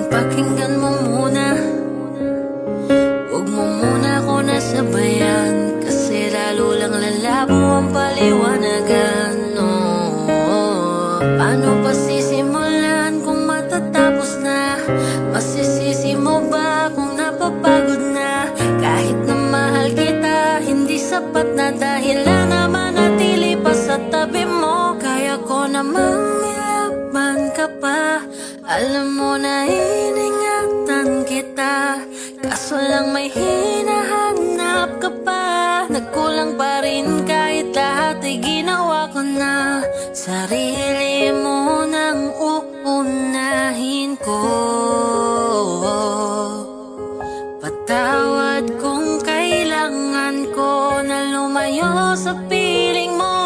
Pakinggan mo muna, huwag mo muna ako nasabayan, kasi lalo lang lalabo ang paliwanagan. Paano pa sisimulan kung matatapos na? Masisisi mo ba kung napapagod na? Kahit na mahal kita, hindi sapat na dahilan na manatili pa sa tabi mo. Kaya ko namang nilaban ka pa, alam mo na iningatan kita, kaso lang may hinahanap ka pa. Nagkulang pa rin kahit lahat ay ginawa ko na. Sarili mo nang uunahin ko. Patawad kung kailangan ko na lumayo sa piling mo.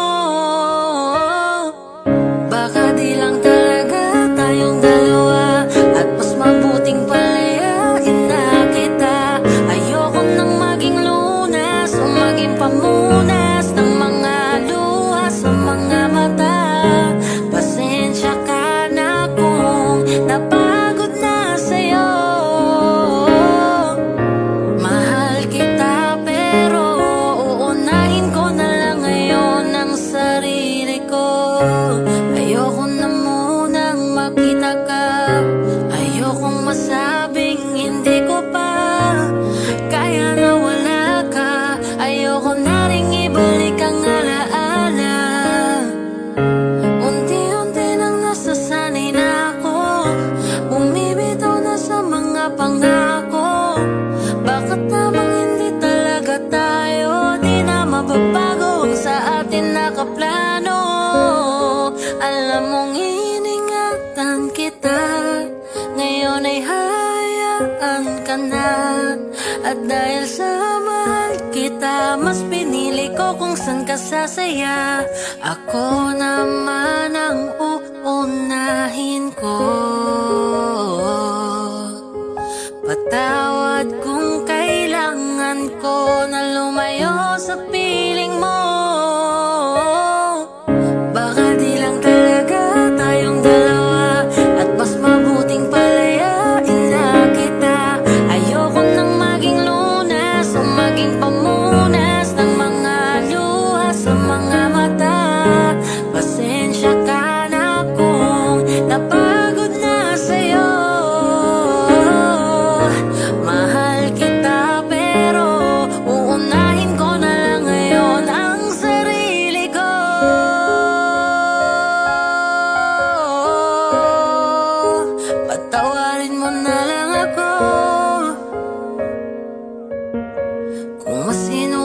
Baka di lang talaga tayong dalawa, at mas mabuting palayain na kita. Ayoko nang maging lunas o maging pamunas ng mga luha sa mga mata. Pasensya ka na kung napagod na sa'yo. Mahal kita pero uunahin ko na lang ngayon ang sarili ko. Ayoko na munang makita ka, ayokong masabing hindi ko pa kaya na wala ka. Ayoko na ring ibalik ang alaala. Unti-unti nang nasasanay na ako, bumibitaw na sa mga pangako. Bakit namang hindi talaga tayo, di na mababago ang sa atin nakaplano? Alam mong iningatan kita, ngayon ay hayaan ka na. At dahil sa mahal kita, mas pinili ko kung saan ka sasaya. Ako naman ang uunahin ko. Patawad kung kailangan ko na lumayo sa piling mo. Baka di lang talaga tayong dalawa, at mas mabuting palayain na kita. Ayoko nang maging lunas o maging pamunas ng mga luha sa mga mata. Pasensya ka na kung napagod na sa'yo. Mahal kita pero uunahin ko na lang ngayon ang sarili ko. Patawarin mo na lang ako kung masino